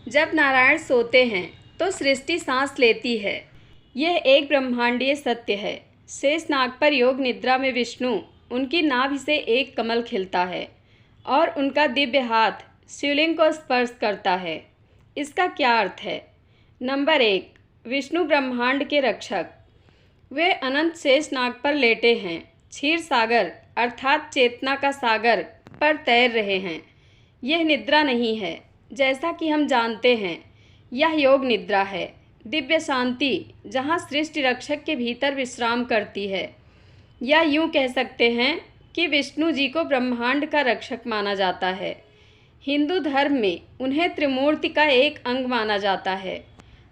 जब नारायण सोते हैं तो सृष्टि सांस लेती है। यह एक ब्रह्मांडीय सत्य है। शेषनाग पर योग निद्रा में विष्णु उनकी नाभि से एक कमल खिलता है और उनका दिव्य हाथ शिवलिंग को स्पर्श करता है। इसका क्या अर्थ है? नंबर 1, विष्णु ब्रह्मांड के रक्षक। वे अनंत शेषनाग पर लेटे हैं, क्षीर सागर अर्थात चेतना का सागर पर तैर रहे हैं। यह निद्रा नहीं है, जैसा कि हम जानते हैं, यह योग निद्रा है, दिव्य शांति जहाँ सृष्टि रक्षक के भीतर विश्राम करती है। या यूँ कह सकते हैं कि विष्णु जी को ब्रह्मांड का रक्षक माना जाता है। हिंदू धर्म में उन्हें त्रिमूर्ति का एक अंग माना जाता है,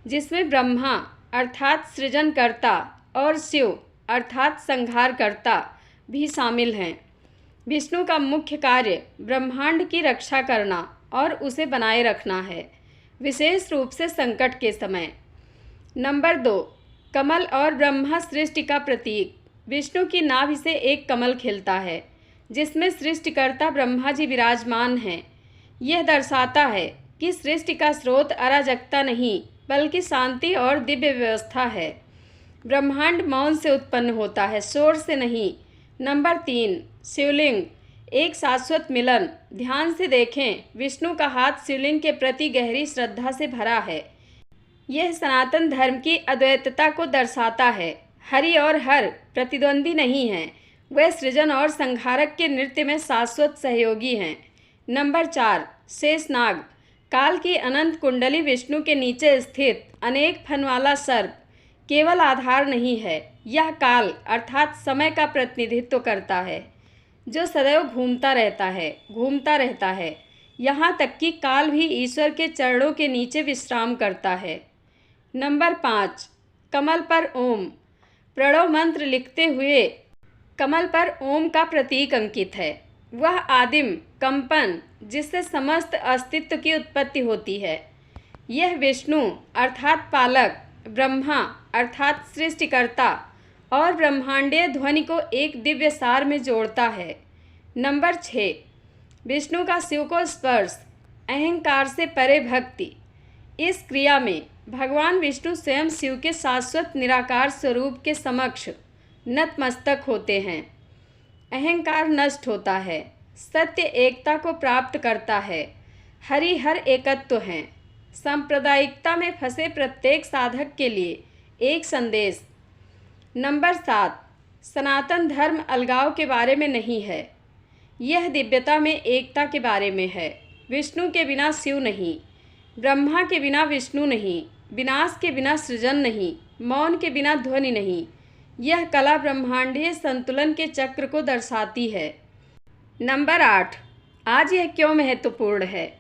जिसमें ब्रह्मा अर्थात सृजनकर्ता और शिव अर्थात संहारकर्ता भी शामिल हैं। विष्णु का मुख्य कार्य ब्रह्मांड की रक्षा करना और उसे बनाए रखना है, विशेष रूप से संकट के समय। नंबर 2, कमल और ब्रह्मा सृष्टि का प्रतीक। विष्णु की नाभि से एक कमल खिलता है, जिसमें सृष्टिकर्ता ब्रह्मा जी विराजमान हैं। यह दर्शाता है कि सृष्टि का स्रोत अराजकता नहीं, बल्कि शांति और दिव्य व्यवस्था है। ब्रह्मांड मौन से उत्पन्न होता है, शोर से नहीं। नंबर 3, शिवलिंग एक शाश्वत मिलन। ध्यान से देखें, विष्णु का हाथ शिवलिंग के प्रति गहरी श्रद्धा से भरा है। यह सनातन धर्म की अद्वैतता को दर्शाता है। हरि और हर प्रतिद्वंदी नहीं हैं, वे सृजन और संहारक के नृत्य में शाश्वत सहयोगी हैं। नंबर 4, शेषनाग काल की अनंत कुंडली। विष्णु के नीचे स्थित अनेक फन वाला सर्प केवल आधार नहीं है, यह काल अर्थात समय का प्रतिनिधित्व करता है, जो सदैव घूमता रहता है। यहाँ तक कि काल भी ईश्वर के चरणों के नीचे विश्राम करता है। नंबर 5, कमल पर ओम। प्रणव मंत्र लिखते हुए कमल पर ओम का प्रतीक अंकित है। वह आदिम कंपन जिससे समस्त अस्तित्व की उत्पत्ति होती है। यह विष्णु अर्थात पालक, ब्रह्मा अर्थात सृष्टिकर्ता और ब्रह्मांडीय ध्वनि को एक दिव्य सार में जोड़ता है। नंबर 6, विष्णु का शिव को स्पर्श। अहंकार से परे भक्ति। इस क्रिया में भगवान विष्णु स्वयं शिव के शाश्वत निराकार स्वरूप के समक्ष नतमस्तक होते हैं। अहंकार नष्ट होता है, सत्य एकता को प्राप्त करता है। हरि हर एकत्व हैं। सांप्रदायिकता में फंसे प्रत्येक साधक के लिए एक संदेश। नंबर 7, सनातन धर्म अलगाव के बारे में नहीं है, यह दिव्यता में एकता के बारे में है। विष्णु के बिना शिव नहीं, ब्रह्मा के बिना विष्णु नहीं, विनाश के बिना सृजन नहीं, मौन के बिना ध्वनि नहीं। यह कला ब्रह्मांडीय संतुलन के चक्र को दर्शाती है। नंबर 8, आज यह क्यों महत्वपूर्ण है?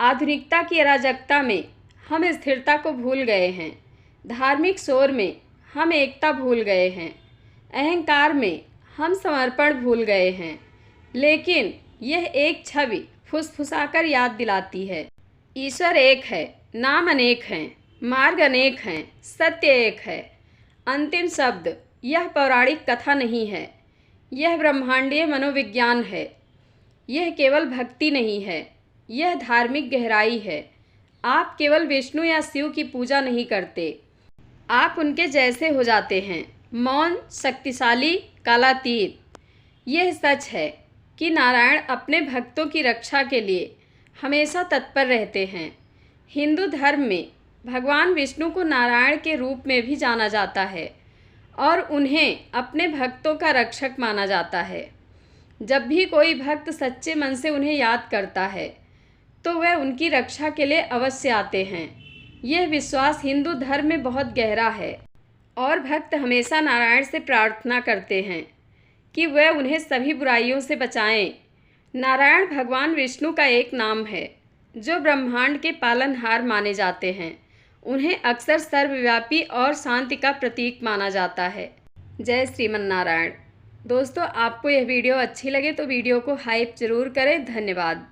आधुनिकता की अराजकता में हम स्थिरता को भूल गए हैं। धार्मिक शोर में हम एकता भूल गए हैं। अहंकार में हम समर्पण भूल गए हैं। लेकिन यह एक छवि फुसफुसाकर याद दिलाती है, ईश्वर एक है, नाम अनेक हैं, मार्ग अनेक हैं, सत्य एक है। अंतिम शब्द यह पौराणिक कथा नहीं है, यह ब्रह्मांडीय मनोविज्ञान है। यह केवल भक्ति नहीं है, यह धार्मिक गहराई है। आप केवल विष्णु या शिव की पूजा नहीं करते, आप उनके जैसे हो जाते हैं, मौन, शक्तिशाली, कालातीत। यह सच है कि नारायण अपने भक्तों की रक्षा के लिए हमेशा तत्पर रहते हैं। हिंदू धर्म में भगवान विष्णु को नारायण के रूप में भी जाना जाता है और उन्हें अपने भक्तों का रक्षक माना जाता है। जब भी कोई भक्त सच्चे मन से उन्हें याद करता है तो वह उनकी रक्षा के लिए अवश्य आते हैं। यह विश्वास हिंदू धर्म में बहुत गहरा है और भक्त हमेशा नारायण से प्रार्थना करते हैं कि वह उन्हें सभी बुराइयों से बचाएं। नारायण भगवान विष्णु का एक नाम है जो ब्रह्मांड के पालनहार माने जाते हैं। उन्हें अक्सर सर्वव्यापी और शांति का प्रतीक माना जाता है। जय श्रीमन नारायण। दोस्तों, आपको यह वीडियो अच्छी लगे तो वीडियो को हाइप जरूर करें। धन्यवाद।